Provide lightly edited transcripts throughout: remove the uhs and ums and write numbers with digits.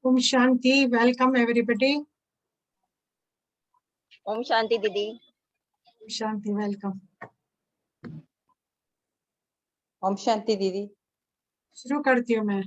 Om Shanti. Welcome everybody. Om Shanti दीदी। Om Shanti. Welcome. Om Shanti दीदी। शुरू करती हूँ मैं।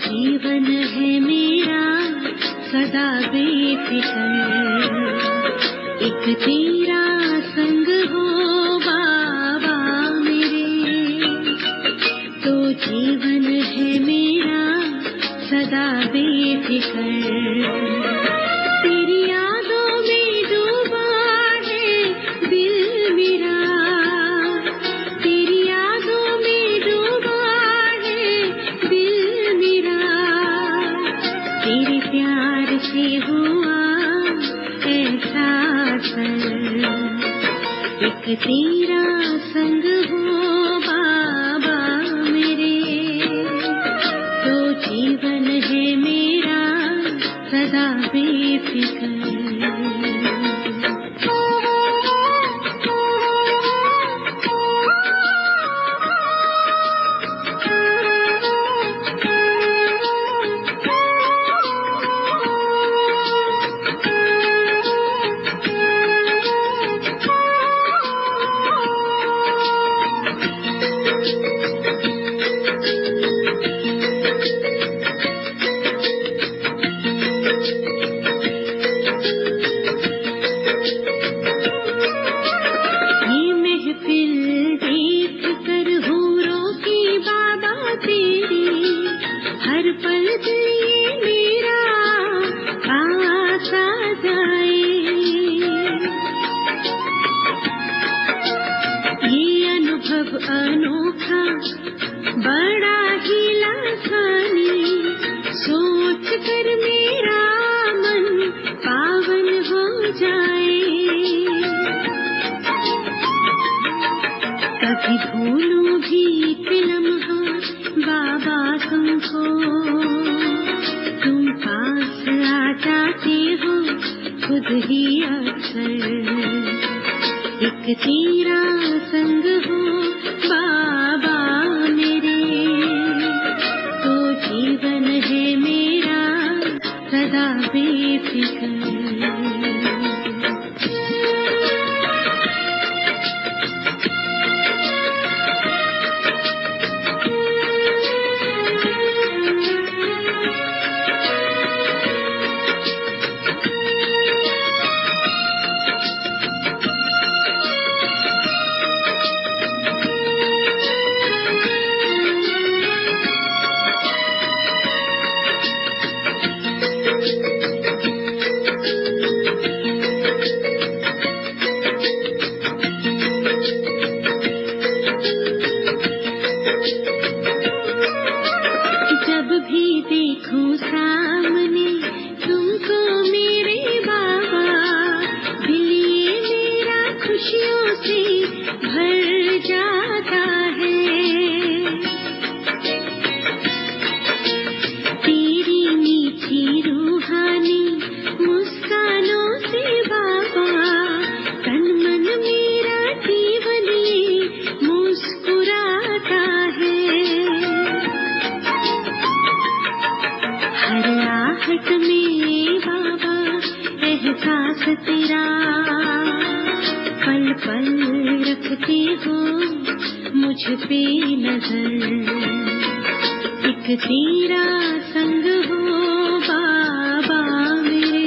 जीवन है मेरा सदा बेफिक्र, एक तेरा संग हो बाबा मेरे। तो जीवन है मेरा सदा बेफिक्र, तेरी यादों में डूबा है दिल मेरा, तेरी यादों में डूबा है दिल मेरा। तेरे प्यार से हुआ ऐसा असर, एक तेरा संग हो बाबा मेरे। तो जीवन है मेरा सदा बेफिक्र। अनोखा बड़ा ही लासानी, सोच कर मेरा मन पावन हो जाए। कभी भूलूं भी लम्हा बाबा तुमको, तुम पास आ जाते हो खुद ही अक्सर, एक तेरा संग हो बाबा मेरे। तो जीवन है मेरा सदा बेफिक्र। तेरा पल पल रखते हो मुझ पे नजर, एक तेरा संग हो बाबा मेरे।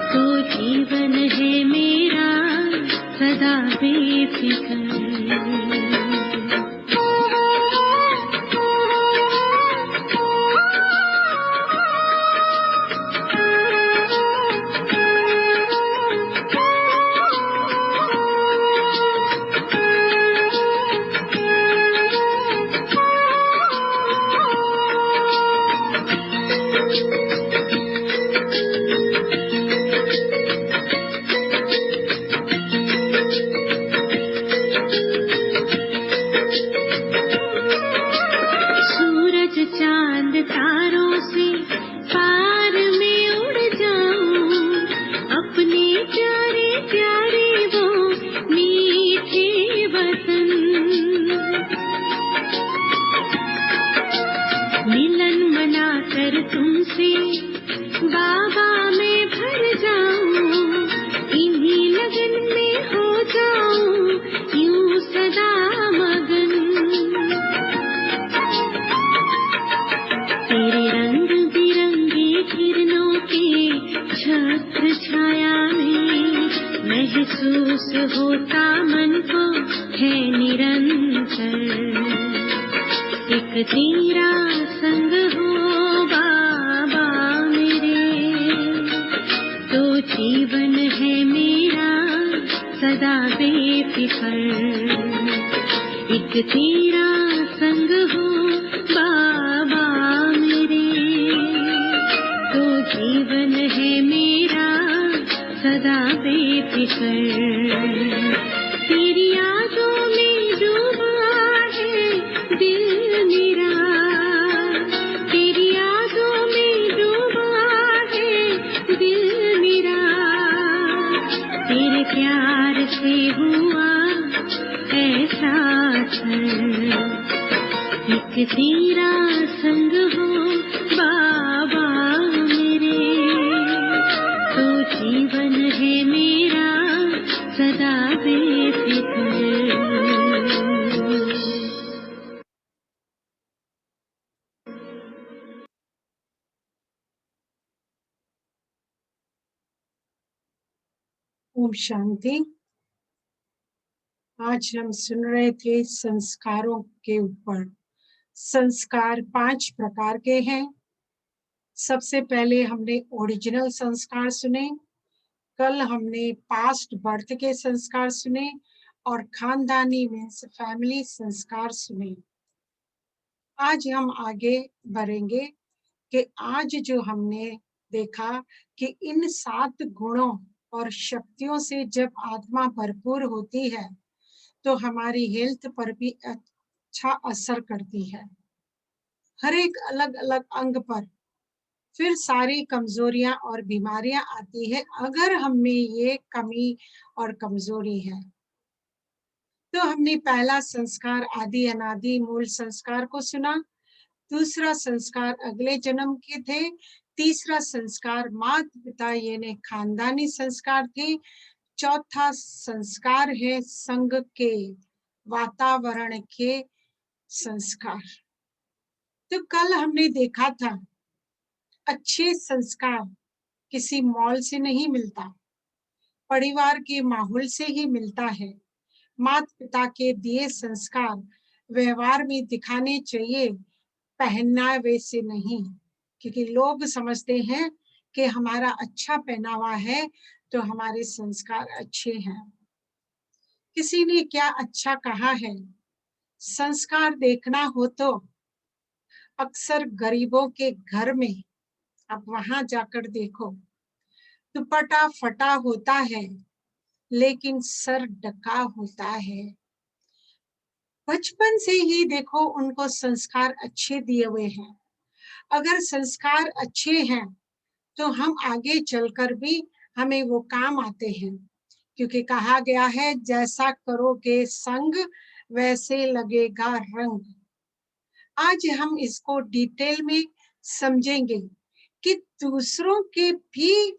तो जीवन है मेरा तुमसे बाबा मैं भर जाऊं, इन्हीं लगन में हो जाऊं यूं सदा मगन। तेरे रंग बिरंगे किरणों के छत्र छाया में महसूस होता मन को है निरंतर, एक तेरा संग हो बाबा मेरे, तो जीवन है मेरा सदा बेफिक्र, एक तेरा संग हो बाबा मेरे, तो जीवन है मेरा सदा बेफिक्र। तेरी यादों में डूबा है दिल मेरा, तेरी यादों में डूबा है दिल मेरा, तेरे प्यार से हुआ ऐसा असर, एक तेरा संग हो बाबा मेरे, तो जीवन है मेरा सदा बेफिक्र। ओम शांति। आज हम सुन रहे थे संस्कारों के ऊपर। संस्कार 5 प्रकार के हैं। सबसे पहले हमने ओरिजिनल संस्कार सुने, कल हमने पास्ट बर्थ के संस्कार सुने और खानदानी मीन्स फैमिली संस्कार सुने। आज हम आगे बढ़ेंगे कि आज जो हमने देखा कि इन 7 गुणों और शक्तियों से जब आत्मा भरपूर होती है तो हमारी हेल्थ पर भी अच्छा असर करती है, हर एक अलग अलग अंग पर। फिर सारी कमजोरियां और बीमारियां आती है अगर हमें ये कमी और कमजोरी है। तो हमने पहला संस्कार आदि अनादि मूल संस्कार को सुना, दूसरा संस्कार अगले जन्म के थे, तीसरा संस्कार माता पिता यानी खानदानी संस्कार थे, चौथा संस्कार है संग के वातावरण के संस्कार। तो कल हमने देखा था अच्छे संस्कार किसी मॉल से नहीं मिलता, परिवार के माहौल से ही मिलता है। माता पिता के दिए संस्कार व्यवहार में दिखाने चाहिए, पहनावे से नहीं, क्योंकि लोग समझते हैं कि हमारा अच्छा पहनावा है तो हमारे संस्कार अच्छे हैं। किसी ने क्या अच्छा कहा है, संस्कार देखना हो तो अक्सर गरीबों के घर में आप वहां जाकर देखो, दुपट्टा फटा होता है लेकिन सर ढका होता है। बचपन से ही देखो उनको संस्कार अच्छे दिए हुए हैं। अगर संस्कार अच्छे हैं तो हम आगे चलकर भी हमें वो काम आते हैं, क्योंकि कहा गया है जैसा करोगे संग वैसे लगेगा रंग। आज हम इसको डिटेल में समझेंगे कि दूसरों के भी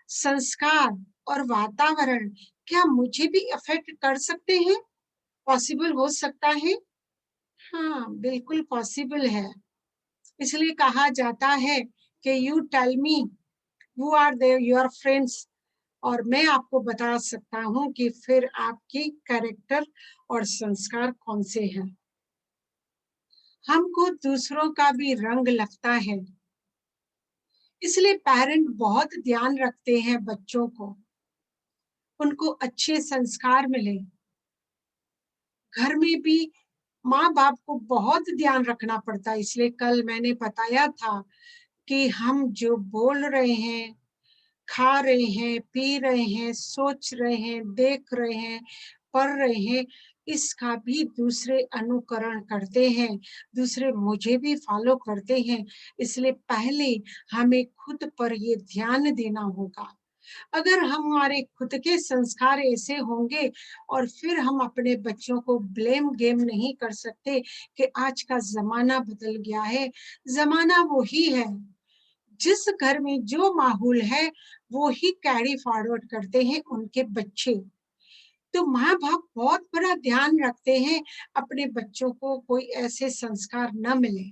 संस्कार और वातावरण क्या मुझे भी अफेक्ट कर सकते हैं, पॉसिबल हो सकता है। हाँ, बिल्कुल पॉसिबल है। इसलिए कहा जाता है कि you tell me who are there your friends, और मैं आपको बता सकता हूँ कि फिर आपकी कैरेक्टर और संस्कार कौन से हैं। हमको दूसरों का भी रंग लगता है, इसलिए पेरेंट बहुत ध्यान रखते हैं बच्चों को, उनको अच्छे संस्कार मिले। घर में भी माँ बाप को बहुत ध्यान रखना पड़ता है। इसलिए कल मैंने बताया था कि हम जो बोल रहे हैं, खा रहे हैं, पी रहे हैं, सोच रहे हैं, देख रहे हैं, पढ़ रहे हैं, इसका भी दूसरे अनुकरण करते हैं, दूसरे मुझे भी फॉलो करते हैं। इसलिए पहले हमें खुद पर ये ध्यान देना होगा। अगर हमारे खुद के संस्कार ऐसे होंगे और फिर हम अपने बच्चों को ब्लेम गेम नहीं कर सकते कि आज का जमाना बदल गया है। जमाना वही है, जिस घर में जो माहौल है वो ही कैरी फॉरवर्ड करते हैं उनके बच्चे। तो माँ बाप बहुत बड़ा ध्यान रखते हैं अपने बच्चों को कोई ऐसे संस्कार न मिले।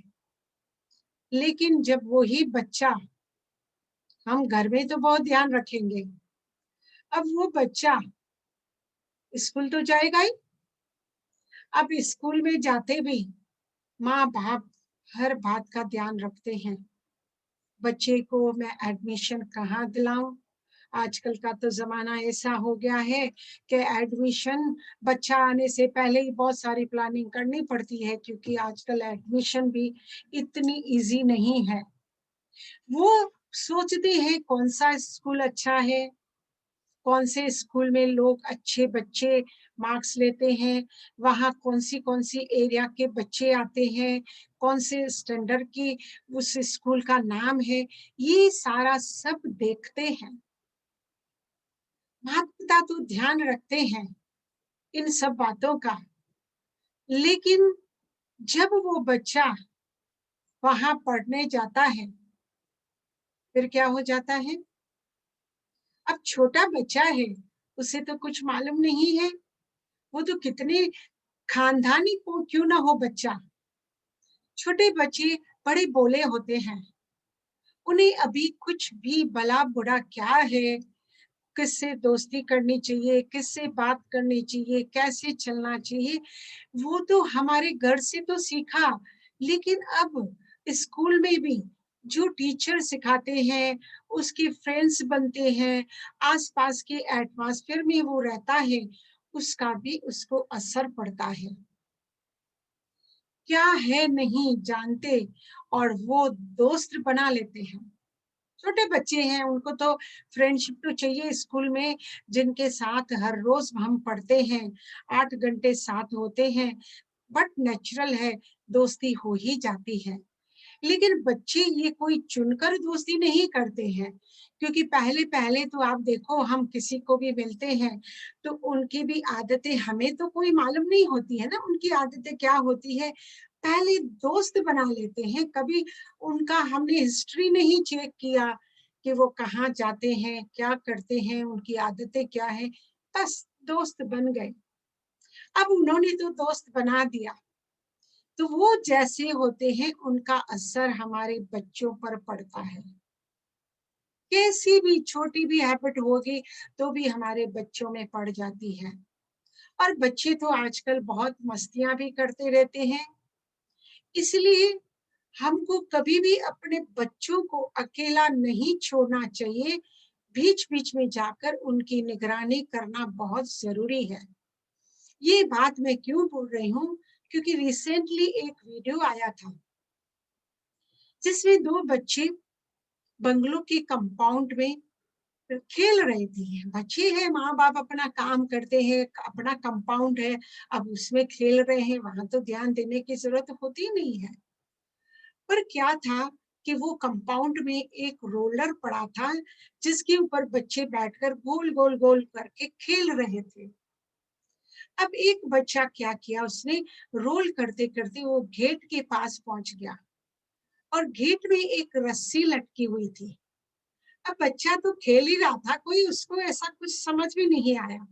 लेकिन जब वो ही बच्चा, हम घर में तो बहुत ध्यान रखेंगे, अब वो बच्चा स्कूल तो जाएगा ही। अब स्कूल में जाते भी माँ बाप हर बात का ध्यान रखते हैं, बच्चे को मैं एडमिशन कहाँ दिलाऊं। आजकल का तो जमाना ऐसा हो गया है कि एडमिशन बच्चा आने से पहले ही बहुत सारी प्लानिंग करनी पड़ती है, क्योंकि आजकल एडमिशन भी इतनी इजी नहीं है। वो सोचते हैं कौन सा स्कूल अच्छा है, कौन से स्कूल में लोग अच्छे बच्चे मार्क्स लेते हैं, वहाँ कौन सी एरिया के बच्चे आते हैं, कौन से स्टैंडर्ड की उस स्कूल का नाम है, ये सारा सब देखते हैं। माता पिता तो ध्यान रखते हैं इन सब बातों का, लेकिन जब वो बच्चा वहां पढ़ने जाता है फिर क्या हो जाता है। अब छोटा बच्चा है, उसे तो कुछ मालूम नहीं है, वो तो कितने खानदानी को क्यों ना हो बच्चा, छोटे बच्चे बड़े बोले होते हैं, उन्हें अभी कुछ भी भला बुरा क्या है, किससे दोस्ती करनी चाहिए, किससे बात करनी चाहिए, कैसे चलना चाहिए, वो तो हमारे घर से तो सीखा। लेकिन अब स्कूल में भी जो टीचर सिखाते हैं, उसके फ्रेंड्स बनते हैं, आसपास के एटमॉस्फेयर में वो रहता है, उसका भी उसको असर पड़ता है। क्या है नहीं जानते और वो दोस्त बना लेते हैं। छोटे बच्चे हैं, उनको तो फ्रेंडशिप तो चाहिए स्कूल में, जिनके साथ हर रोज हम पढ़ते हैं, 8 घंटे साथ होते हैं, बट नेचुरल है, दोस्ती हो ही जाती है। लेकिन बच्चे ये कोई चुनकर दोस्ती नहीं करते हैं, क्योंकि पहले पहले तो आप देखो, हम किसी को भी मिलते हैं तो उनकी भी आदतें हमें तो कोई मालूम नहीं होती है ना, उनकी आदतें क्या होती है, पहले दोस्त बना लेते हैं। कभी उनका हमने हिस्ट्री नहीं चेक किया कि वो कहाँ जाते हैं, क्या करते हैं, उनकी आदतें क्या है, बस दोस्त बन गए। अब उन्होंने तो दोस्त बना दिया, तो वो जैसे होते हैं उनका असर हमारे बच्चों पर पड़ता है। कैसी भी छोटी भी हैबिट होगी तो भी हमारे बच्चों में पड़ जाती है। और बच्चे तो आजकल बहुत मस्तियां भी करते रहते हैं, इसलिए हमको कभी भी अपने बच्चों को अकेला नहीं छोड़ना चाहिए, बीच बीच में जाकर उनकी निगरानी करना बहुत जरूरी है। ये बात मैं क्यों बोल रही हूँ, क्योंकि रिसेंटली एक वीडियो आया था जिसमें दो बच्चे बंगलों के कंपाउंड में खेल रहे थे। बच्चे हैं, माँ बाप अपना काम करते हैं, अपना कंपाउंड है, अब उसमें खेल रहे हैं, वहां तो ध्यान देने की जरूरत होती नहीं है। पर क्या था कि वो कंपाउंड में एक रोलर पड़ा था, जिसके ऊपर बच्चे बैठकर गोल गोल गोल करके खेल रहे थे। अब एक बच्चा क्या किया, उसने रोल करते करते वो गेट के पास पहुंच गया और गेट में एक रस्सी लटकी हुई थी। अब बच्चा तो खेल ही रहा था, कोई उसको ऐसा कुछ समझ में नहीं आया।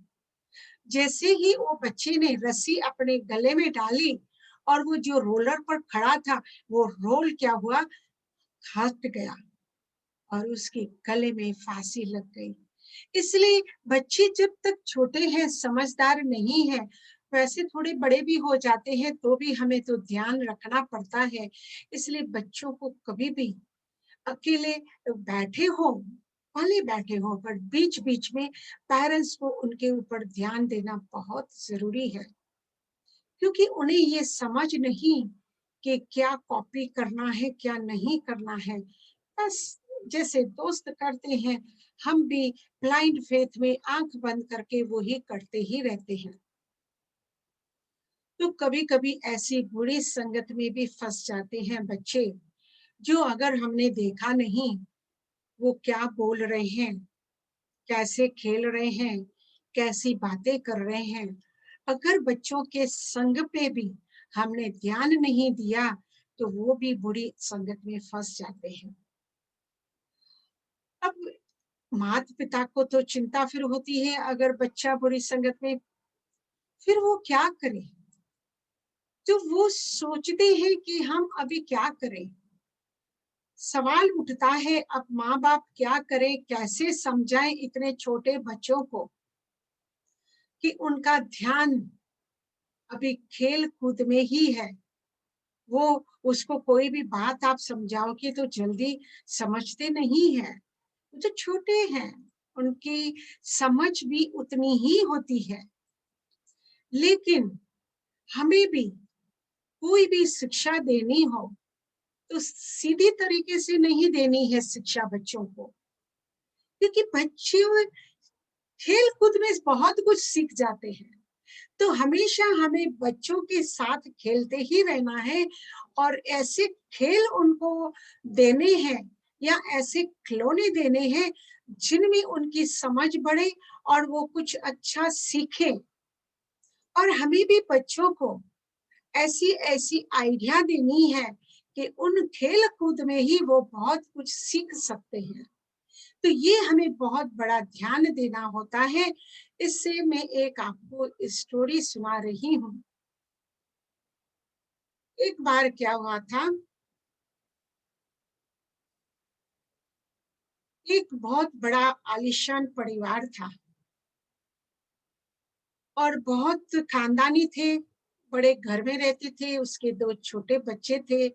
जैसे ही वो बच्चे ने रस्सी अपने गले में डाली और वो जो रोलर पर खड़ा था, वो रोल क्या हुआ, हट गया और उसके गले में फांसी लग गई। इसलिए बच्चे जब तक छोटे हैं, समझदार नहीं है, वैसे थोड़े बड़े भी हो जाते हैं तो भी हमें तो ध्यान रखना पड़ता है। इसलिए बच्चों को कभी भी अकेले बैठे हो, भले बैठे हो, पर बीच बीच में पेरेंट्स को उनके ऊपर ध्यान देना बहुत जरूरी है, क्योंकि उन्हें ये समझ नहीं कि क्या कॉपी करना है क्या नहीं करना है। बस जैसे दोस्त करते हैं, हम भी ब्लाइंड फेथ में आंख बंद करके वो ही करते ही रहते हैं। तो कभी कभी ऐसी बुरी संगत में भी फंस जाते हैं बच्चे, जो अगर हमने देखा नहीं वो क्या बोल रहे हैं, कैसे खेल रहे हैं, कैसी बातें कर रहे हैं, अगर बच्चों के संग पे भी हमने ध्यान नहीं दिया तो वो भी बुरी संगत में फंस जाते हैं। माता पिता को तो चिंता फिर होती है, अगर बच्चा बुरी संगत में, फिर वो क्या करे। तो वो सोचते हैं कि हम अभी क्या करें। सवाल उठता है अब माँ बाप क्या करें, कैसे समझाएं इतने छोटे बच्चों को कि उनका ध्यान अभी खेल कूद में ही है। वो उसको कोई भी बात आप समझाओगे तो जल्दी समझते नहीं है, वो तो छोटे हैं, उनकी समझ भी उतनी ही होती है। लेकिन हमें भी कोई भी शिक्षा देनी हो तो सीधी तरीके से नहीं देनी है शिक्षा बच्चों को, क्योंकि बच्चे खेल कूद में बहुत कुछ सीख जाते हैं। तो हमेशा हमें बच्चों के साथ खेलते ही रहना है और ऐसे खेल उनको देने हैं या ऐसे खिलौने देने हैं जिनमें उनकी समझ बढ़े और वो कुछ अच्छा सीखे। और हमें भी बच्चों को ऐसी ऐसी आइडिया देनी है कि उन खेल कूद में ही वो बहुत कुछ सीख सकते हैं। तो ये हमें बहुत बड़ा ध्यान देना होता है। इससे मैं एक आपको स्टोरी सुना रही हूँ। एक बार क्या हुआ था, एक बहुत बड़ा आलीशान परिवार था और बहुत खानदानी थे, बड़े घर में रहते थे। उसके 2 छोटे बच्चे थे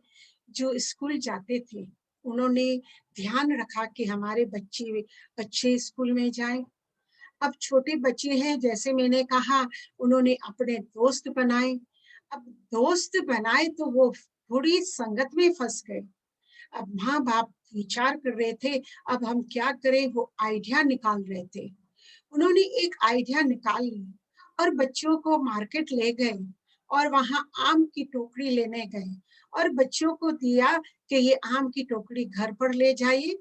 जो स्कूल जाते थे। उन्होंने ध्यान रखा कि हमारे बच्चे अच्छे स्कूल में जाएं। अब छोटे बच्चे हैं, जैसे मैंने कहा, उन्होंने अपने दोस्त बनाए। अब दोस्त बनाए तो वो बुरी संगत में फंस गए। अब माँ बाप विचार कर रहे थे अब हम क्या करें, वो आइडिया निकाल रहे थे। उन्होंने एक आइडिया निकाल ली और बच्चों को मार्केट ले गए और वहां आम की टोकरी लेने गए और बच्चों को दिया कि ये आम की टोकरी घर पर ले जाइए।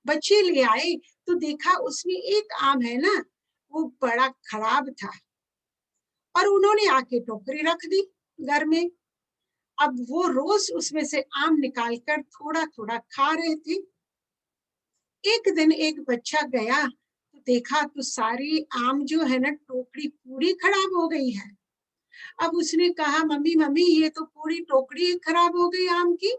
बच्चे ले आए तो देखा उसमें एक आम है ना, वो बड़ा खराब था और उन्होंने आके टोकरी रख दी घर में। अब वो रोज उसमें से आम निकालकर थोड़ा थोड़ा खा रहे थे। एक दिन एक बच्चा गया तो देखा तो सारी आम जो है ना, टोकरी पूरी खराब हो गई है। अब उसने कहा मम्मी मम्मी ये तो पूरी टोकरी खराब हो गई आम की।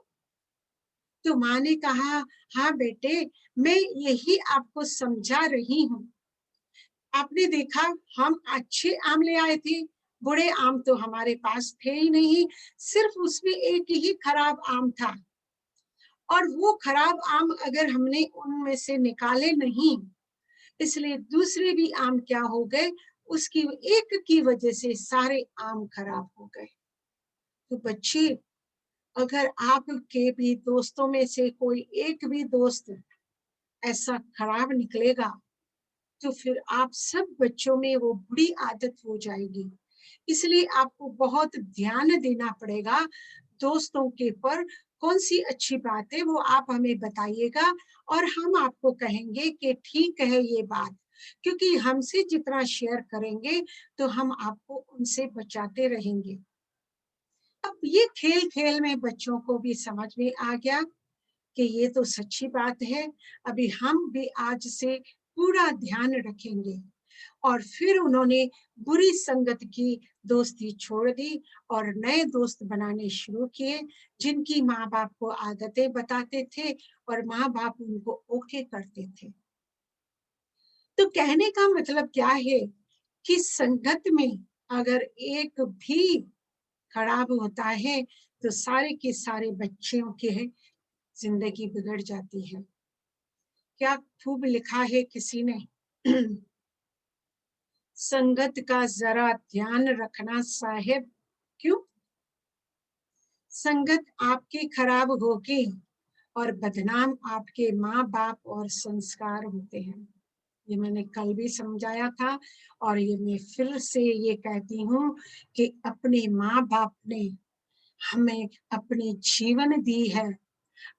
तो माँ ने कहा हाँ बेटे, मैं यही आपको समझा रही हूँ। आपने देखा हम अच्छे आम ले आए थे, बुरे आम तो हमारे पास थे ही नहीं, सिर्फ उसमें एक ही खराब आम था। और वो खराब आम अगर हमने उनमें से निकाले नहीं, इसलिए दूसरे भी आम क्या हो गए, उसकी एक की वजह से सारे आम खराब हो गए। तो बच्चे, अगर आपके भी दोस्तों में से कोई एक भी दोस्त ऐसा खराब निकलेगा तो फिर आप सब बच्चों में वो बुरी आदत हो जाएगी। इसलिए आपको बहुत ध्यान देना पड़ेगा दोस्तों के पर। कौन सी अच्छी बात है वो आप हमें बताइएगा और हम आपको कहेंगे कि ठीक है ये बात, क्योंकि हमसे जितना शेयर करेंगे तो हम आपको उनसे बचाते रहेंगे। अब ये खेल खेल में बच्चों को भी समझ में आ गया कि ये तो सच्ची बात है। अभी हम भी आज से पूरा ध्यान रखेंगे। और फिर उन्होंने बुरी संगत की दोस्ती छोड़ दी और नए दोस्त बनाने शुरू किए, जिनकी माँ बाप को आदतें बताते थे और माँ बाप उनको ओके करते थे। तो कहने का मतलब क्या है कि संगत में अगर एक भी खराब होता है तो सारे के सारे बच्चों के जिंदगी बिगड़ जाती है। क्या खूब लिखा है किसी ने संगत का जरा ध्यान रखना साहेब। क्यों? संगत आपकी खराब होगी और बदनाम आपके माँ बाप और संस्कार होते हैं। ये मैंने कल भी समझाया था और ये मैं फिर से ये कहती हूँ कि अपने माँ बाप ने हमें अपनी जीवन दी है,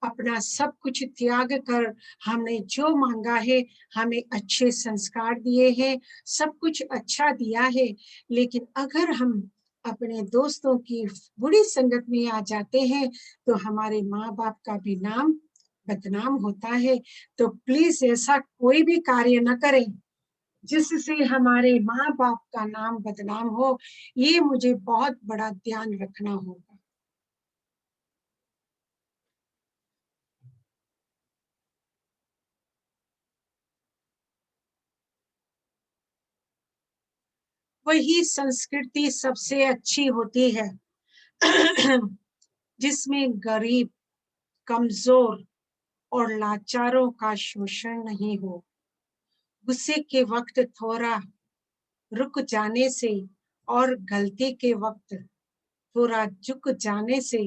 अपना सब कुछ त्याग कर हमने जो मांगा है, हमें अच्छे संस्कार दिए हैं, सब कुछ अच्छा दिया है। लेकिन अगर हम अपने दोस्तों की बुरी संगत में आ जाते हैं तो हमारे माँ बाप का भी नाम बदनाम होता है, तो प्लीज ऐसा कोई भी कार्य न करें जिससे हमारे माँ बाप का नाम बदनाम हो। ये मुझे बहुत बड़ा ध्यान रखना होगा। वही संस्कृति सबसे अच्छी होती है जिसमें गरीब, कमजोर और लाचारों का शोषण नहीं हो। गुस्से के वक्त थोड़ा रुक जाने से और गलती के वक्त थोड़ा झुक जाने से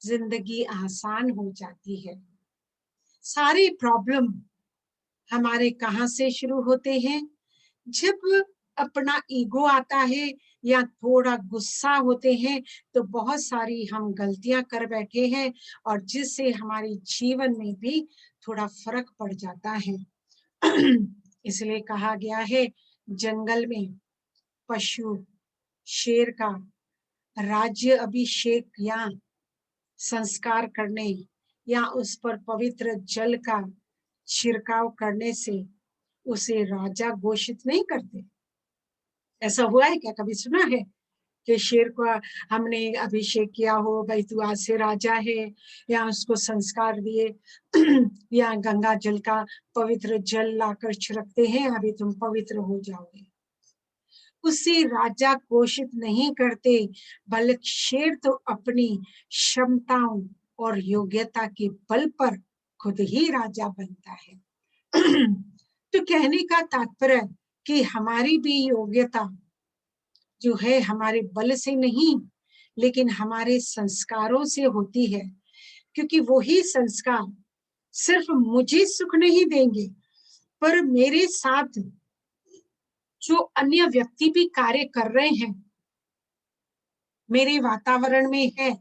जिंदगी आसान हो जाती है। सारे प्रॉब्लम हमारे कहाँ से शुरू होते हैं? जब अपना ईगो आता है या थोड़ा गुस्सा होते हैं, तो बहुत सारी हम गलतियां कर बैठे हैं और जिससे हमारे जीवन में भी थोड़ा फर्क पड़ जाता है। इसलिए कहा गया है, जंगल में पशु शेर का राज्य अभिषेक या संस्कार करने या उस पर पवित्र जल का छिड़काव करने से उसे राजा घोषित नहीं करते। ऐसा हुआ है क्या? कभी सुना है कि शेर को हमने अभिषेक किया हो, भाई तू आज से राजा है, या उसको संस्कार दिए या गंगा जल का पवित्र जल लाकर छिड़कते हैं, अभी तुम पवित्र हो जाओगे। उसे राजा घोषित नहीं करते, बल्कि शेर तो अपनी क्षमताओं और योग्यता के बल पर खुद ही राजा बनता है। तो कहने का तात्पर्य कि हमारी भी योग्यता जो है हमारे बल से नहीं, लेकिन हमारे संस्कारों से होती है। क्योंकि वही संस्कार सिर्फ मुझे सुख नहीं देंगे, पर मेरे साथ जो अन्य व्यक्ति भी कार्य कर रहे हैं, मेरे वातावरण में है,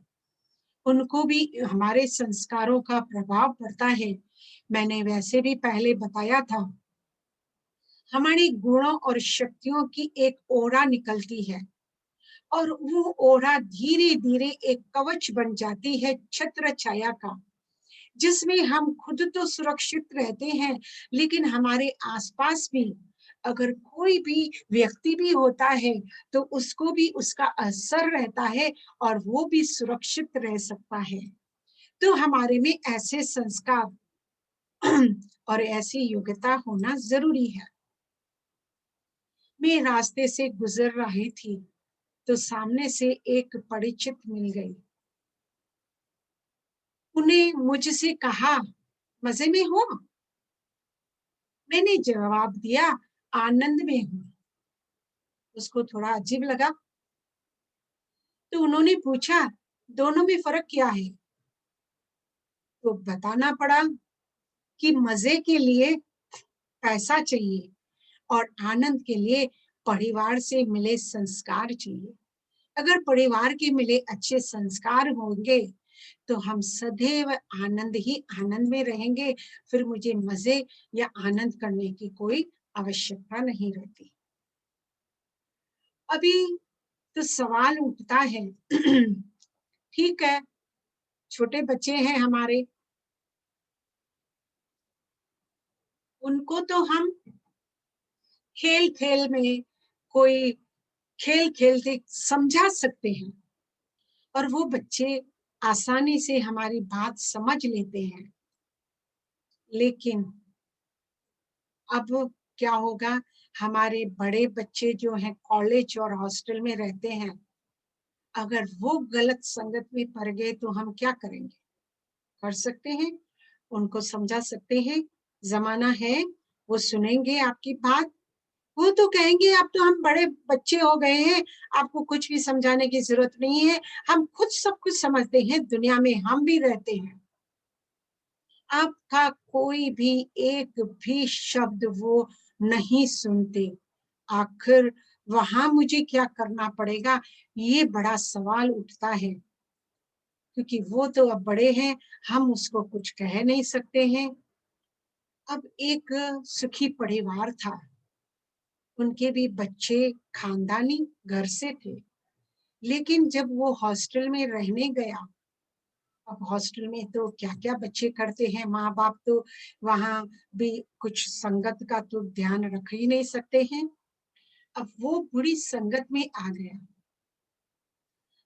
उनको भी हमारे संस्कारों का प्रभाव पड़ता है। मैंने वैसे भी पहले बताया था, हमारे गुणों और शक्तियों की एक ओरा निकलती है और वो ओरा धीरे धीरे एक कवच बन जाती है, छत्र छाया का, जिसमें हम खुद तो सुरक्षित रहते हैं, लेकिन हमारे आसपास भी अगर कोई भी व्यक्ति भी होता है तो उसको भी उसका असर रहता है और वो भी सुरक्षित रह सकता है। तो हमारे में ऐसे संस्कार और ऐसी योग्यता होना जरूरी है। मैं रास्ते से गुजर रही थी तो सामने से एक परिचित मिल गई। उन्हें मुझसे कहा, मजे में हो? मैंने जवाब दिया, आनंद में हूँ। उसको थोड़ा अजीब लगा, तो उन्होंने पूछा, दोनों में फर्क क्या है? तो बताना पड़ा कि मजे के लिए पैसा चाहिए और आनंद के लिए परिवार से मिले संस्कार चाहिए। अगर परिवार के मिले अच्छे संस्कार होंगे तो हम सदैव आनंद ही आनंद में रहेंगे, फिर मुझे मजे या आनंद करने की कोई आवश्यकता नहीं रहती। अभी तो सवाल उठता है ठीक है, छोटे बच्चे हैं हमारे, उनको तो हम खेल खेल में कोई खेल खेलते समझा सकते हैं और वो बच्चे आसानी से हमारी बात समझ लेते हैं। लेकिन अब क्या होगा, हमारे बड़े बच्चे जो हैं कॉलेज और हॉस्टल में रहते हैं, अगर वो गलत संगत में पड़ गए तो हम क्या करेंगे? कर सकते हैं, उनको समझा सकते हैं, जमाना है, वो सुनेंगे आपकी बात। वो तो कहेंगे अब तो हम बड़े बच्चे हो गए हैं, आपको कुछ भी समझाने की जरूरत नहीं है, हम खुद सब कुछ समझते हैं, दुनिया में हम भी रहते हैं। आपका कोई भी एक भी शब्द वो नहीं सुनते। आखिर वहां मुझे क्या करना पड़ेगा, ये बड़ा सवाल उठता है। क्योंकि वो तो अब बड़े हैं, हम उसको कुछ कह नहीं सकते हैं। अब एक सुखी परिवार था, उनके भी बच्चे खानदानी घर से थे, लेकिन जब वो हॉस्टल में रहने गया अब हॉस्टल में तो क्या क्या बच्चे करते हैं, माँ बाप तो वहां भी कुछ संगत का तो ध्यान रख ही नहीं सकते हैं। अब वो बुरी संगत में आ गया,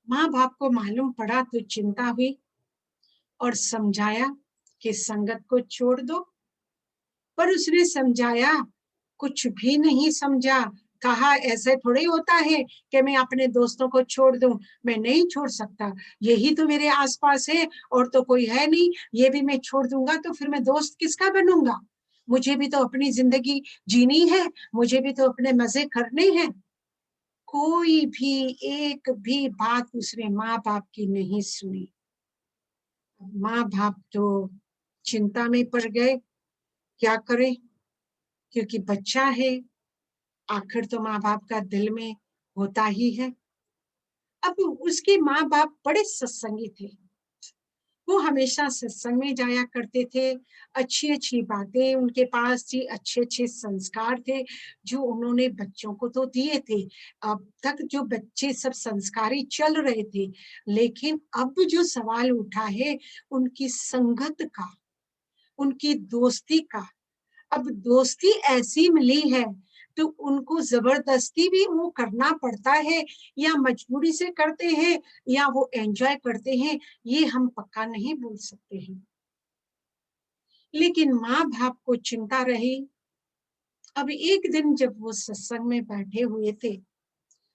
माँ बाप को मालूम पड़ा तो चिंता हुई और समझाया कि संगत को छोड़ दो। पर उसने समझाया, कुछ भी नहीं समझा। कहा ऐसे थोड़ी होता है कि मैं अपने दोस्तों को छोड़ दूं, मैं नहीं छोड़ सकता, यही तो मेरे आसपास है और तो कोई है नहीं, ये भी मैं छोड़ दूंगा तो फिर मैं दोस्त किसका बनूंगा, मुझे भी तो अपनी जिंदगी जीनी है, मुझे भी तो अपने मजे करने हैं। कोई भी एक भी बात उसने माँ बाप की नहीं सुनी। माँ बाप तो चिंता में पड़ गए, क्या करें, क्योंकि बच्चा है, आखिर तो माँ बाप का दिल में होता ही है। अब उसके माँ बाप बड़े सत्संगी थे, वो हमेशा सत्संग में जाया करते थे, अच्छी अच्छी बातें उनके पास थी, अच्छे अच्छे संस्कार थे जो उन्होंने बच्चों को तो दिए थे। अब तक जो बच्चे सब संस्कारी चल रहे थे, लेकिन अब जो सवाल उठा है उनकी संगत का, उनकी दोस्ती का। अब दोस्ती ऐसी मिली है तो उनको जबरदस्ती भी वो करना पड़ता है या मजबूरी से करते हैं या वो एंजॉय करते हैं, ये हम पक्का नहीं बोल सकते हैं। लेकिन माँ बाप को चिंता रही। अब एक दिन जब वो सत्संग में बैठे हुए थे,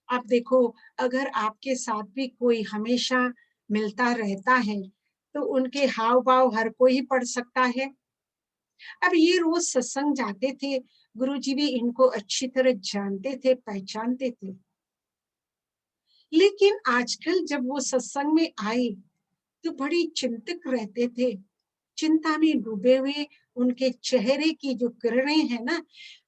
आप देखो, अगर आपके साथ भी कोई हमेशा मिलता रहता है तो उनके हाव भाव हर कोई पढ़ सकता है। अब ये रोज सत्संग जाते थे, गुरुजी भी इनको अच्छी तरह जानते थे, पहचानते थे। लेकिन आजकल जब वो सत्संग में आए तो बड़ी चिंतित रहते थे, चिंता में डूबे हुए। उनके चेहरे की जो किरणें है ना,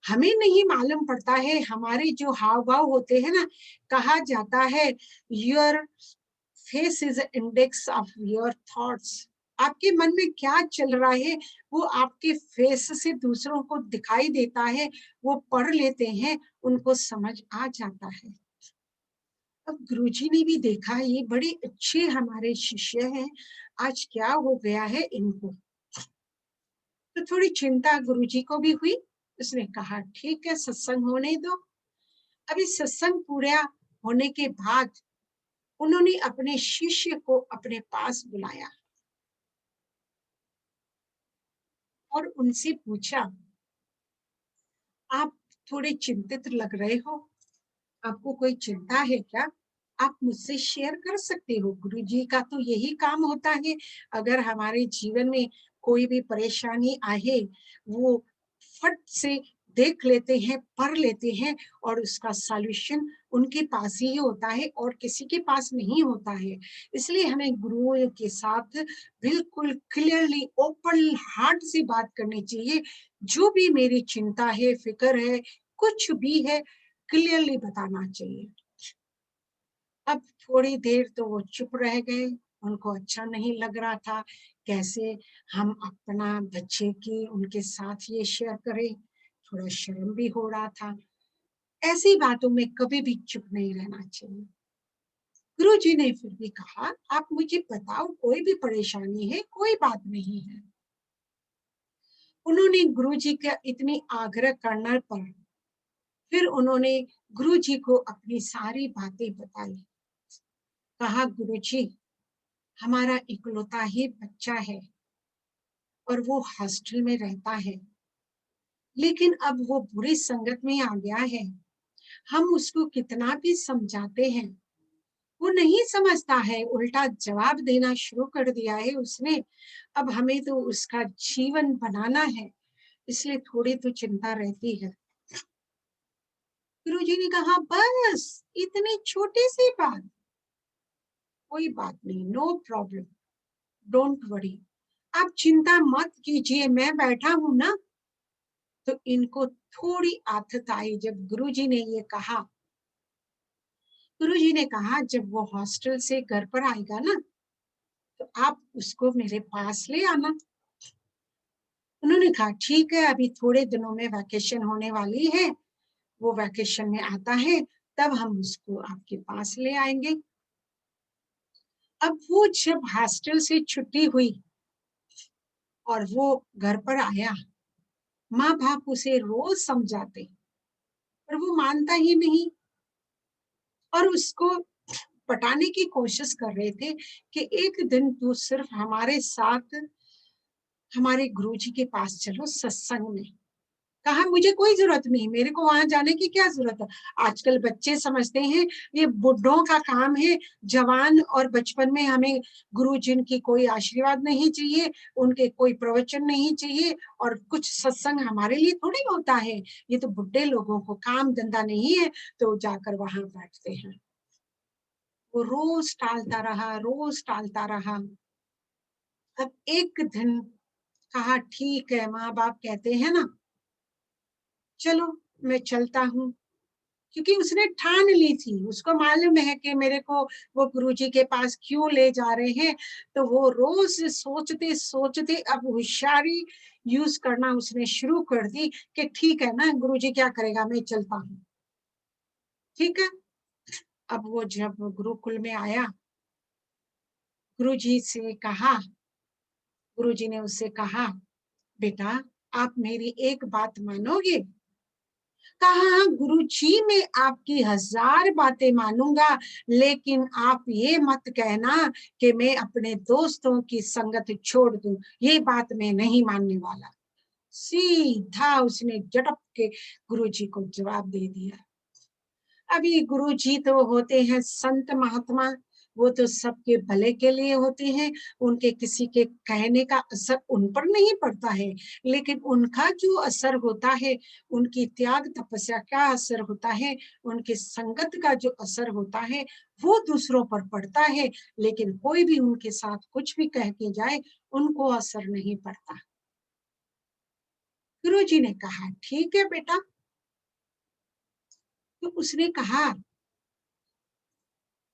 हमें नहीं मालूम पड़ता है, हमारे जो हाव भाव होते हैं ना, कहा जाता है your face is index of your thoughts. आपके मन में क्या चल रहा है वो आपके फेस से दूसरों को दिखाई देता है, वो पढ़ लेते हैं, उनको समझ आ जाता है। अब गुरुजी ने भी देखा ये बड़े अच्छे हमारे शिष्य हैं, आज क्या हो गया है इनको। तो थोड़ी चिंता गुरुजी को भी हुई। उसने कहा ठीक है, सत्संग होने दो। अभी सत्संग पूरा होने के बाद उन्होंने अपने शिष्य को अपने पास बुलाया और उनसे पूछा, आप थोड़े चिंतित लग रहे हो, आपको कोई चिंता है क्या, आप मुझसे शेयर कर सकते हो। गुरु जी का तो यही काम होता है, अगर हमारे जीवन में कोई भी परेशानी आए वो फट से देख लेते हैं, पढ़ लेते हैं और उसका सॉल्यूशन उनके पास ही होता है और किसी के पास नहीं होता है। इसलिए हमें गुरुओं के साथ बिल्कुल क्लियरली ओपन हार्ट से बात करनी चाहिए। जो भी मेरी चिंता है, फिक्र है, कुछ भी है, क्लियरली बताना चाहिए। अब थोड़ी देर तो वो चुप रह गए, उनको अच्छा नहीं लग रहा था, कैसे हम अपना बच्चे की उनके साथ ये शेयर करें, थोड़ा शर्म भी हो रहा था। ऐसी बातों में कभी भी चुप नहीं रहना चाहिए। गुरु जी ने फिर भी कहा, आप मुझे बताओ, कोई भी परेशानी है, कोई बात नहीं है। उन्होंने गुरु जी का इतनी आग्रह करने पर फिर उन्होंने गुरु जी को अपनी सारी बातें बताई। कहा, गुरु जी, हमारा इकलौता ही बच्चा है और वो हॉस्टल में रहता है, लेकिन अब वो बुरी संगत में आ गया है। हम उसको कितना भी समझाते हैं, वो नहीं समझता है, उल्टा जवाब देना शुरू कर दिया है उसने। अब हमें तो उसका जीवन बनाना है, इसलिए थोड़ी तो चिंता रहती है। गुरुजी ने कहा, बस इतनी छोटी सी बात, कोई बात नहीं, नो प्रॉब्लम, डोंट वरी, आप चिंता मत कीजिए, मैं बैठा हूं ना। तो इनको थोड़ी आदत आई जब गुरुजी ने ये कहा। गुरुजी ने कहा, जब वो हॉस्टल से घर पर आएगा ना तो आप उसको मेरे पास ले आना। उन्होंने कहा ठीक है, अभी थोड़े दिनों में वैकेशन होने वाली है, वो वैकेशन में आता है तब हम उसको आपके पास ले आएंगे। अब वो जब हॉस्टल से छुट्टी हुई और वो घर पर आया, माँ बाप उसे रोज समझाते पर वो मानता ही नहीं, और उसको पटाने की कोशिश कर रहे थे कि एक दिन तू सिर्फ हमारे साथ हमारे गुरुजी के पास चलो सत्संग में। कहा मुझे कोई जरूरत नहीं, मेरे को वहां जाने की क्या जरूरत है। आजकल बच्चे समझते हैं ये बुढ़ों का काम है, जवान और बचपन में हमें गुरुजी की कोई आशीर्वाद नहीं चाहिए, उनके कोई प्रवचन नहीं चाहिए, और कुछ सत्संग हमारे लिए थोड़ी होता है, ये तो बुढ़े लोगों को काम धंधा नहीं है तो जाकर वहां बैठते हैं। वो रोज टालता रहा, रोज टालता रहा। अब एक दिन कहा ठीक है, माँ बाप कहते हैं ना, चलो मैं चलता हूँ। क्योंकि उसने ठान ली थी, उसको मालूम है कि मेरे को वो गुरुजी के पास क्यों ले जा रहे हैं। तो वो रोज सोचते सोचते अब होशियारी यूज करना उसने शुरू कर दी कि ठीक है ना, गुरुजी क्या करेगा, मैं चलता हूँ। ठीक है। अब वो जब गुरुकुल में आया, गुरुजी से कहा, गुरुजी ने उससे कहा, बेटा आप मेरी एक बात मानोगे। कहा गुरुजी मैं आपकी 1000 बातें मानूंगा, लेकिन आप ये मत कहना कि मैं अपने दोस्तों की संगत छोड़ दूं, ये बात मैं नहीं मानने वाला। सीधा उसने झटक के गुरुजी को जवाब दे दिया। अभी गुरुजी तो होते हैं संत महात्मा, वो तो सबके भले के लिए होते हैं, उनके किसी के कहने का असर उन पर नहीं पड़ता है, लेकिन उनका जो असर होता है, उनकी त्याग तपस्या का असर होता है, उनके संगत का जो असर होता है वो दूसरों पर पड़ता है। लेकिन कोई भी उनके साथ कुछ भी कह के जाए, उनको असर नहीं पड़ता। गुरुजी ने कहा ठीक है बेटा। तो उसने कहा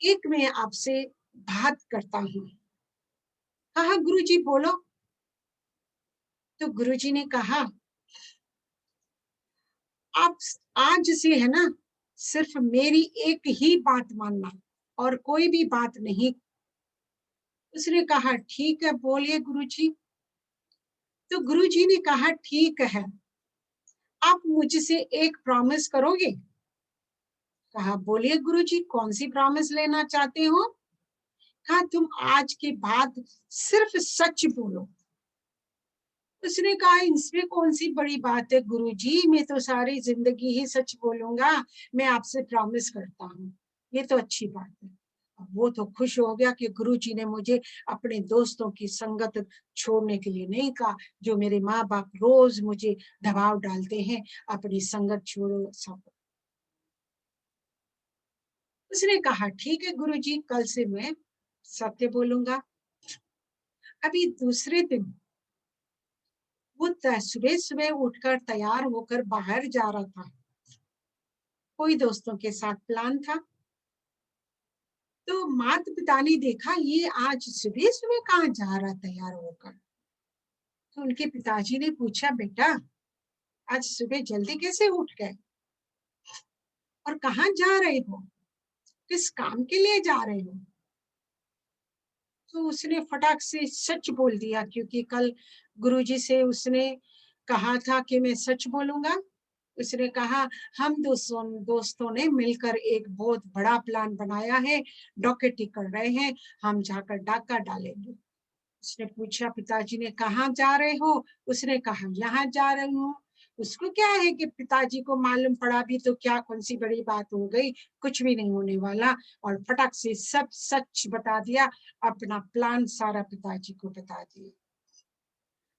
एक मैं आपसे बात करता हूँ। कहा गुरुजी बोलो। तो गुरुजी ने कहा आप आज से है ना, सिर्फ मेरी एक ही बात मानना और कोई भी बात नहीं। उसने कहा ठीक है बोलिए गुरुजी। तो गुरुजी ने कहा ठीक है, आप मुझसे एक प्रॉमिस करोगे। कहा बोलिए गुरुजी, कौन सी प्रॉमिस लेना चाहते हो। कहा तुम आज के बाद सिर्फ सच बोलो। उसने कहा इसमें कौन सी बड़ी बात है गुरुजी, मैं तो सारी जिंदगी ही सच बोलूंगा, मैं आपसे प्रॉमिस करता हूँ। ये तो अच्छी बात है। अब वो तो खुश हो गया कि गुरुजी ने मुझे अपने दोस्तों की संगत छोड़ने के लिए नहीं कहा, जो मेरे माँ बाप रोज मुझे दबाव डालते हैं अपनी संगत छोड़ो सब। उसने कहा ठीक है गुरुजी, कल से मैं सत्य बोलूंगा। अभी दूसरे दिन वो सुबह सुबह उठकर तैयार होकर बाहर जा रहा था, कोई दोस्तों के साथ प्लान था। तो माता पिता ने देखा ये आज सुबह सुबह कहाँ जा रहा तैयार होकर। तो उनके पिताजी ने पूछा बेटा आज सुबह जल्दी कैसे उठ गए और कहाँ जा रहे हो, किस काम के लिए जा रहे हो। तो उसने फटाक से सच बोल दिया, क्योंकि कल गुरुजी से उसने कहा था कि मैं सच बोलूंगा। उसने कहा हम दोस्तों ने मिलकर एक बहुत बड़ा प्लान बनाया है, डॉकेटी कर रहे हैं, हम जाकर डाका डालेंगे। उसने पूछा पिताजी ने कहाँ जा रहे हो। उसने कहा यहाँ जा रही हूँ। उसको क्या है कि पिताजी को मालूम पड़ा भी तो क्या, कौन सी बड़ी बात हो गई, कुछ भी नहीं होने वाला। और फटक से सब सच बता दिया, अपना प्लान सारा पिताजी को बता दिया।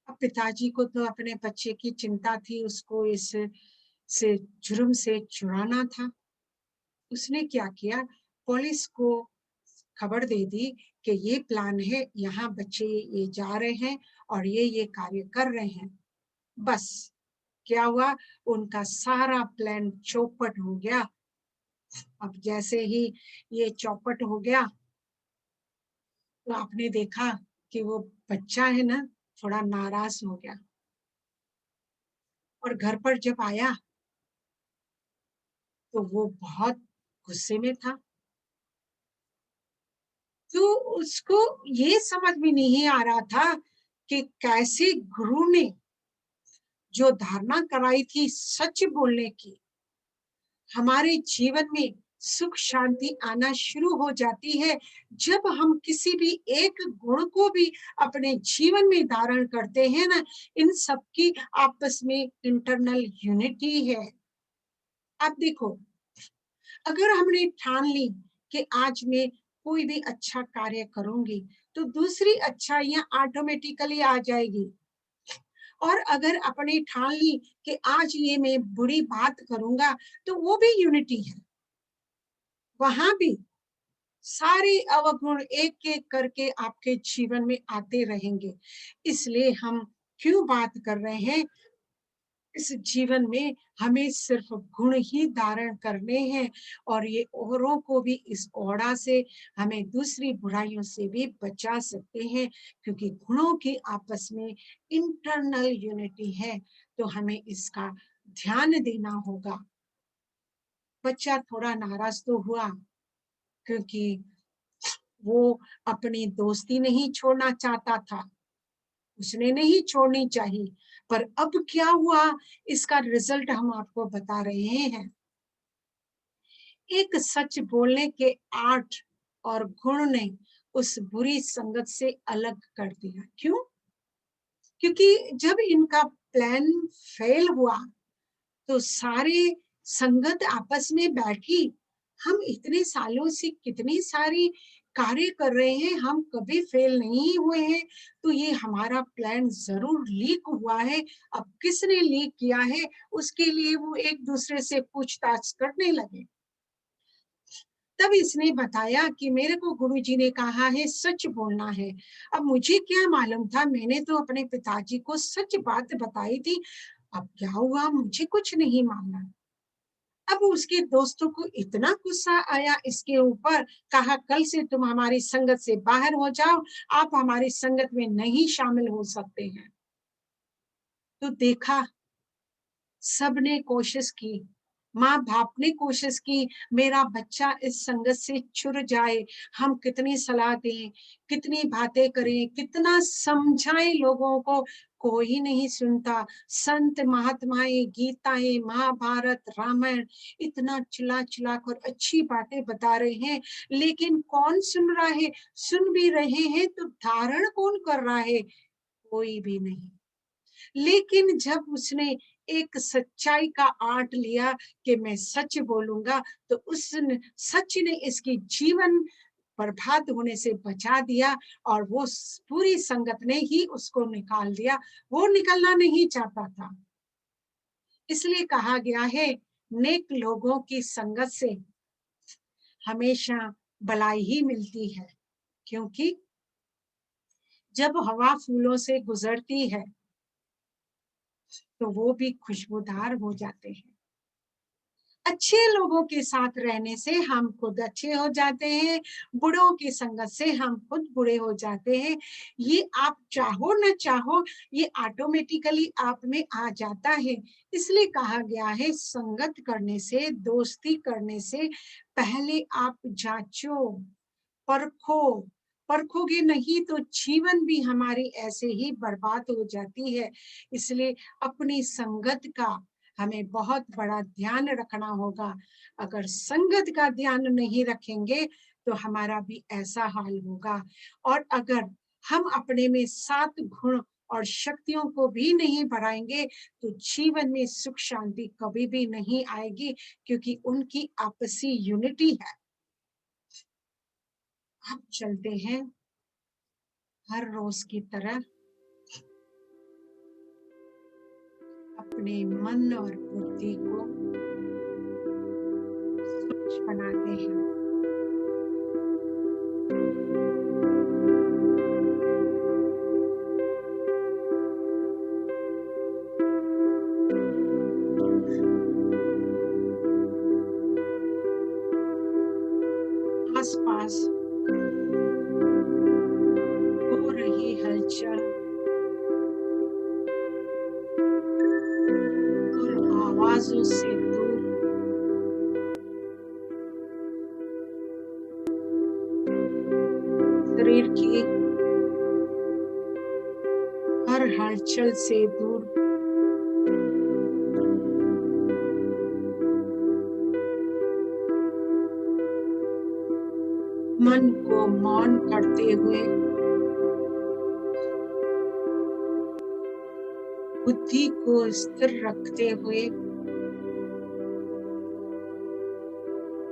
अब पिताजी को तो अपने बच्चे की चिंता थी, उसको इस से जुर्म से छुड़ाना था। उसने क्या किया, पुलिस को खबर दे दी कि ये प्लान है, यहाँ बच्चे ये जा रहे हैं और ये कार्य कर रहे हैं। बस क्या हुआ, उनका सारा प्लान चौपट हो गया। अब जैसे ही ये चौपट हो गया तो आपने देखा कि वो बच्चा है ना, थोड़ा नाराज हो गया और घर पर जब आया तो वो बहुत गुस्से में था। तो उसको ये समझ में नहीं आ रहा था कि कैसे गुरु ने जो धारणा कराई थी सच बोलने की, हमारे जीवन में सुख शांति आना शुरू हो जाती है जब हम किसी भी एक गुण को भी अपने जीवन में धारण करते हैं ना। इन सब की आपस में इंटरनल यूनिटी है। अब देखो, अगर हमने ठान ली कि आज मैं कोई भी अच्छा कार्य करूंगी तो दूसरी अच्छाइयां ऑटोमेटिकली आ जाएगी। और अगर अपने ठान ली कि आज ये मैं बुरी बात करूंगा तो वो भी यूनिटी है। वहां भी सारे अवगुण एक एक करके आपके जीवन में आते रहेंगे। इसलिए हम क्यों बात कर रहे हैं, इस जीवन में हमें सिर्फ गुण ही धारण करने हैं और ये औरों को भी इस ओढ़ा से, हमें दूसरी बुराइयों से भी बचा सकते हैं, क्योंकि गुणों की आपस में इंटरनल यूनिटी है। तो हमें इसका ध्यान देना होगा। बच्चा थोड़ा नाराज तो हुआ क्योंकि वो अपनी दोस्ती नहीं छोड़ना चाहता था, उसने नहीं छोड़नी चाहिए, पर अब क्या हुआ इसका रिजल्ट हम आपको बता रहे हैं। एक सच बोलने के आर्ट और गुण ने उस बुरी संगत से अलग कर दिया। क्यों? क्योंकि जब इनका प्लान फेल हुआ तो सारे संगत आपस में बैठी, हम इतने सालों से कितनी सारी कार्य कर रहे हैं, हम कभी फेल नहीं हुए हैं, तो ये हमारा प्लान जरूर लीक हुआ है। अब किसने लीक किया है उसके लिए वो एक दूसरे से पूछताछ करने लगे। तब इसने बताया कि मेरे को गुरुजी ने कहा है सच बोलना है। अब मुझे क्या मालूम था, मैंने तो अपने पिताजी को सच बात बताई थी। अब क्या हुआ मुझे कुछ नहीं मालूम। अब उसके दोस्तों को इतना गुस्सा आया इसके ऊपर, कहा कल से तुम हमारी संगत से बाहर हो जाओ, आप हमारी संगत में नहीं शामिल हो सकते हैं। तो देखा, सबने कोशिश की, माँ बाप ने कोशिश की मेरा बच्चा इस संगत से छुड़ जाए। हम कितनी सलाह दें, कितनी बातें करें, कितना समझाएं लोगों को, कोई नहीं सुनता। संत महात्माएं गीताएं महाभारत रामायण इतना चिल्ला चिल्ला कर अच्छी बातें बता रहे हैं, लेकिन कौन सुन रहा है? सुन भी रहे हैं तो धारण कौन कर रहा है? कोई भी नहीं। लेकिन जब उसने एक सच्चाई का आर्ट लिया कि मैं सच बोलूंगा, तो उस सच ने इसकी जीवन बर्बाद होने से बचा दिया और वो पूरी संगत ने ही उसको निकाल दिया। वो निकलना नहीं चाहता था। इसलिए कहा गया है नेक लोगों की संगत से हमेशा भलाई ही मिलती है, क्योंकि जब हवा फूलों से गुजरती है तो वो भी खुशबूदार हो जाते हैं। अच्छे लोगों के साथ रहने से हम खुद अच्छे हो जाते हैं, बुढ़ों की संगत से हम खुद बुरे हो जाते हैं। ये आप चाहो न चाहो, ये ऑटोमेटिकली आप में आ जाता है। इसलिए कहा गया है संगत करने से, दोस्ती करने से पहले आप जांचो, परखो। परखोगे नहीं तो जीवन भी हमारी ऐसे ही बर्बाद हो जाती है। इसलिए अपनी संगत का हमें बहुत बड़ा ध्यान रखना होगा। अगर संगत का ध्यान नहीं रखेंगे तो हमारा भी ऐसा हाल होगा। और अगर हम अपने में 7 गुण और शक्तियों को भी नहीं बढ़ाएंगे तो जीवन में सुख शांति कभी भी नहीं आएगी, क्योंकि उनकी आपसी यूनिटी है। अब चलते हैं हर रोज की तरह अपने मन और बुद्धि को स्वच्छ बनाते हैं। आसपास हो रही हलचल और आवाजों से दूर हलचल से दूर मन को मौन करते हुए बुद्धि को स्थिर रखते हुए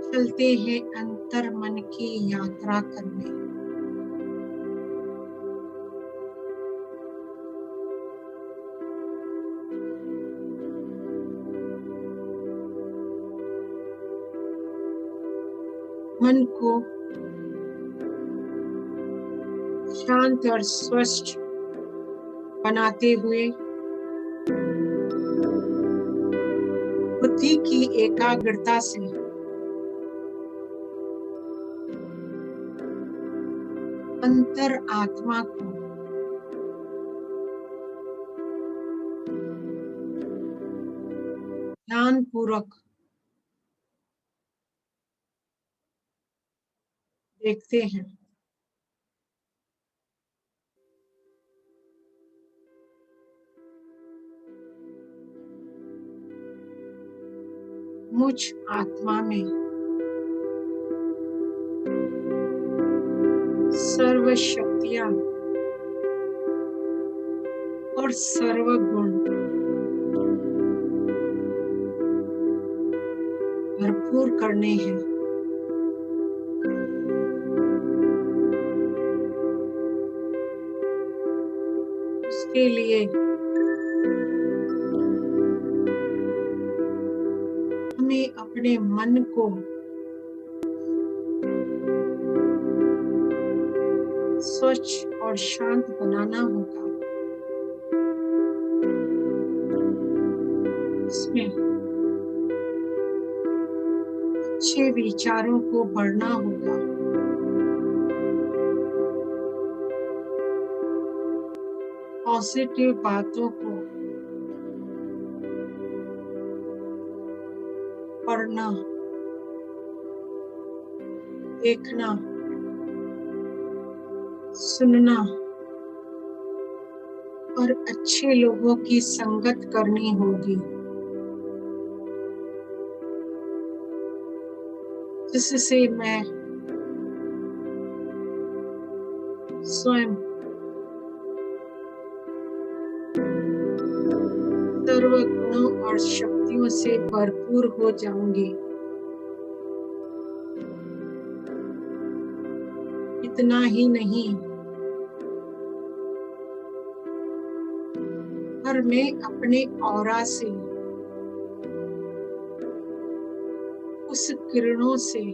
चलते हैं अंतर मन की यात्रा करने। मन को शांत और स्वस्थ बनाते हुए बुद्धि की एकाग्रता से अंतर आत्मा को ध्यान पूर्वक देखते हैं। मुझ आत्मा में सर्व शक्तियां और सर्व गुण भरपूर करने हैं। उसके लिए हमें अपने मन को स्वच्छ और शांत बनाना होगा। इसमें अच्छे विचारों को बढ़ना होगा। पॉजिटिव बातों को पढ़ना, देखना, सुनना और अच्छे लोगों की संगत करनी होगी, जिससे मैं स्वयं सर्व गुणों और शक्तियों से भरपूर हो जाऊंगी। इतना ही नहीं, पर मैं अपने ऑरा से, उस किरणों से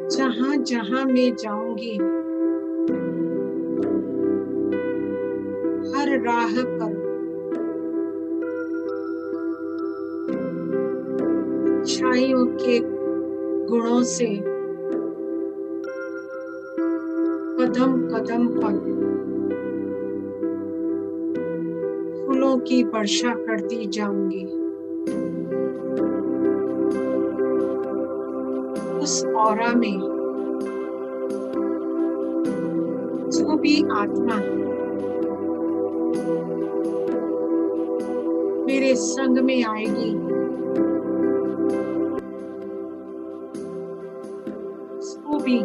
जहां जहां मैं जाऊंगी, हर राह पर अच्छाइयों के गुणों से कदम कदम पर फूलों की वर्षा करती जाऊंगी। उस ऑरा में जो भी आत्मा मेरे संग में आएगी, उसको भी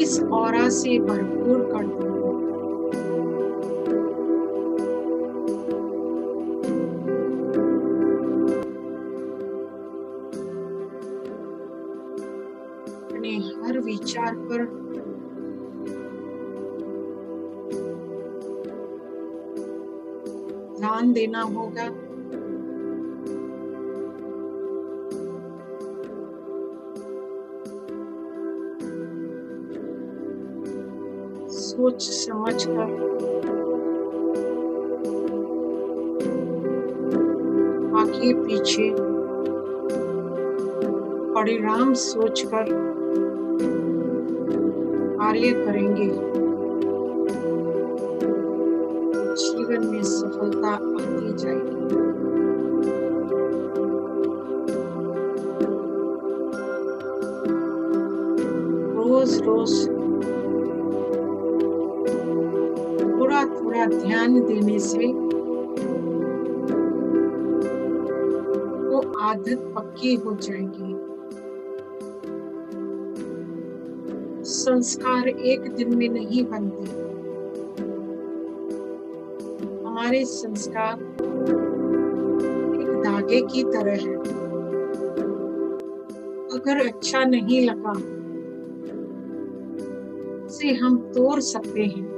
इस ऑरा से भरपूर कर दूंगा। अपने हर विचार पर ध्यान देना होगा। सोच समझकर आगे पीछे परिणाम सोचकर कार्य करेंगे, जीवन में सफलता आती जाएगी। रोज रोज थोड़ा ध्यान देने से वो आदत पक्की हो जाएगी। संस्कार एक दिन में नहीं बनते। हमारे संस्कार एक धागे की तरह है। अगर अच्छा नहीं लगा उसे हम तोड़ सकते हैं,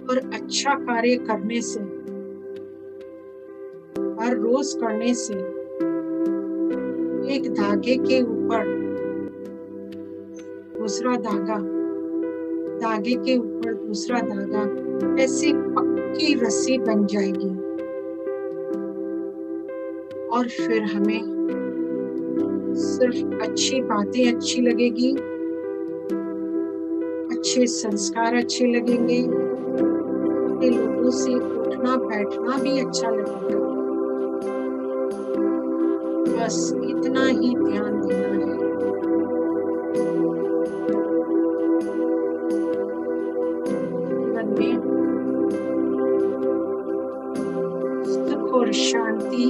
और अच्छा कार्य करने से, हर रोज करने से एक धागे के ऊपर दूसरा धागा, धागे के ऊपर दूसरा धागा, ऐसी पक्की रस्सी बन जाएगी। और फिर हमें सिर्फ अच्छी बातें अच्छी लगेगी, अच्छे संस्कार अच्छे लगेंगे, अपने लोगों से उठना बैठना भी अच्छा लगेगा। बस इतना ही ध्यान देना है। जीवन में सुख और शांति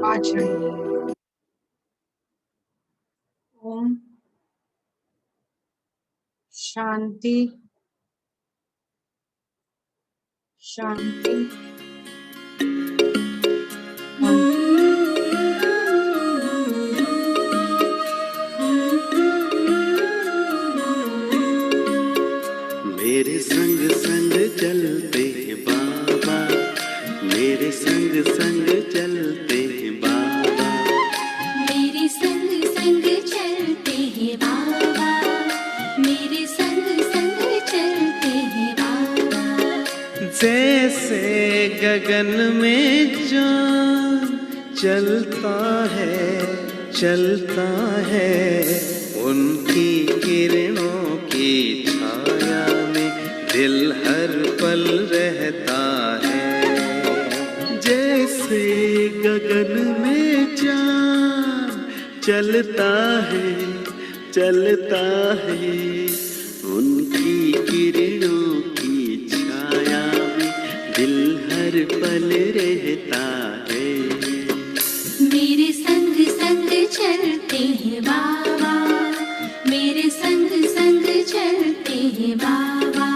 आ जाएगी। ओम शांति शांति। मेरे संग संग चलते हैं बाबा, मेरे संग संग चलते हैं बाबा, मेरे संग संग चलते हैं बाबा, मेरे संग संग चलते हैं बाबा। जैसे गगन में चाँद चलता है, उनकी किरणों की छाया में दिल हर पल रहता है। जैसे गगन में चाँद चलता है, उनकी किरणों की छाया में दिल हर पल रहता है। मेरे संग संग चलते हैं बाबा, मेरे संग संग चलते हैं बाबा,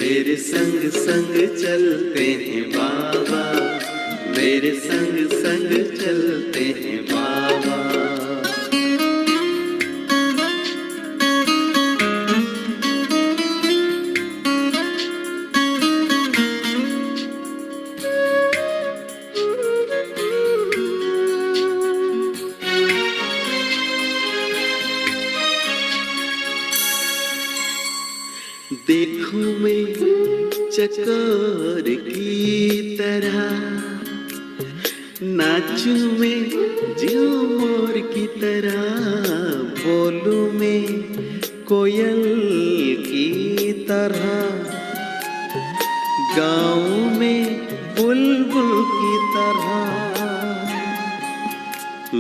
मेरे संग संग चलते हैं बाबा, मेरे संग संग चलते हैं बाबा। देखूं मैं चकोर की तरह, नाचूं मैं झूमर की तरह, बोलूं मैं कोयल की तरह, गाऊं मैं बुलबुल की तरह।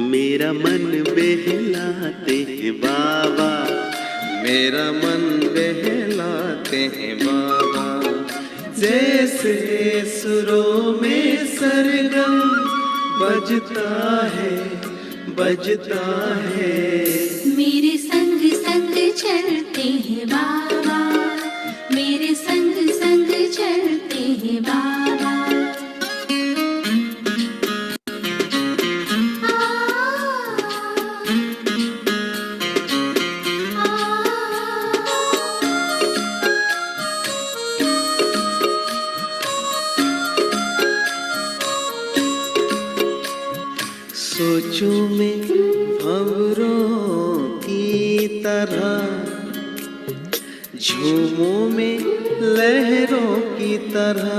मेरा मन बहलाते हैं बाबा, मेरा मन बहलाते हैं बाबा। जैसे सुरों में सरगम बजता है। मेरे संग संग चलते हैं बाबा, मेरे संग संग चलते हैं बाबा। सोचूं मैं भंवरों की तरह, झूमों में लहरों की तरह,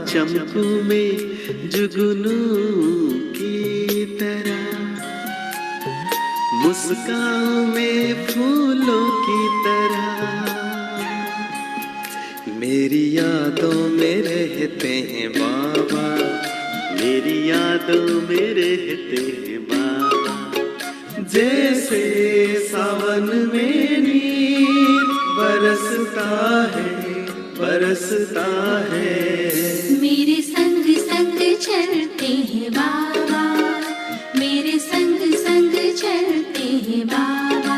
चमकूं मैं जुगनू की तरह, मुस्कान में फूलों की तरह। मेरी यादों में रहते हैं बाबा, मेरी यादों में रहते हैं बाबा। जैसे जैसे सावन में नीर बरसता है, बरसता है। मेरे संग संग चलते हैं बाबा, मेरे संग संग चलते हैं बाबा।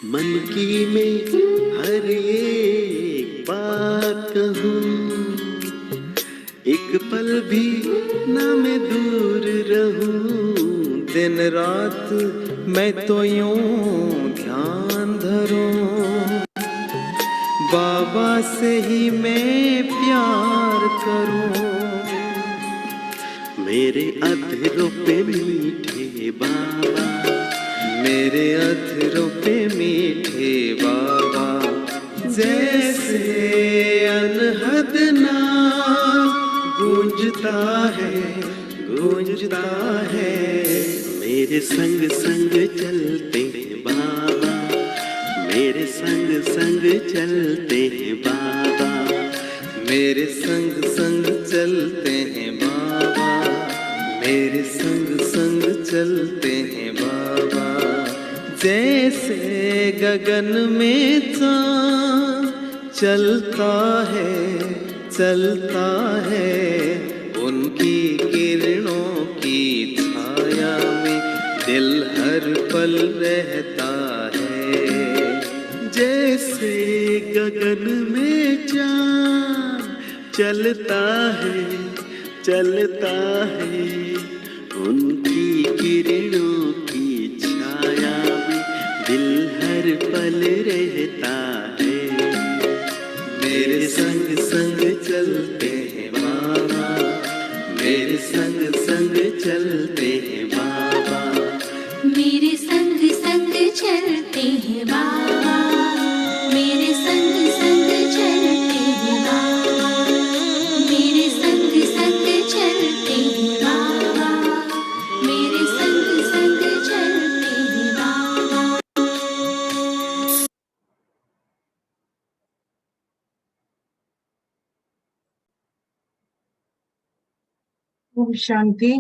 मन की मैं हर एक बात कहूँ, एक पल भी ना मैं दूर रहूं। दिन रात मैं तो यूं ध्यान धरूं, बाबा से ही मैं प्यार करूं। मेरे अधरों पे मीठे बाबा, मेरे अधरों पे मीठे बाबा, जैसे अनहद नाम गूंजता है, गूंजता है। मेरे संग संग चलते हैं बाबा, मेरे संग संग चलते हैं बाबा, मेरे संग संग चलते हैं बाबा, मेरे संग संग चलते हैं बाबा। जैसे गगन में चाँद चलता है, चलता है, उनकी किरणों की छाया में दिल हर पल रहता है। जैसे गगन में चाँद चलता है, चलता है, उनकी किरणों की छाया में दिल हर पल रहता है। मेरे संग संग चलते हैं बाबा, मेरे संग संग चलते हैं बाबा, मेरे संग संग चलते हैं बाबा, मेरे संग संग चलते हैं बाबा, मेरे संग संग चलते हैं बाबा, मेरे संग संग चलते हैं बाबा। ओम शांति।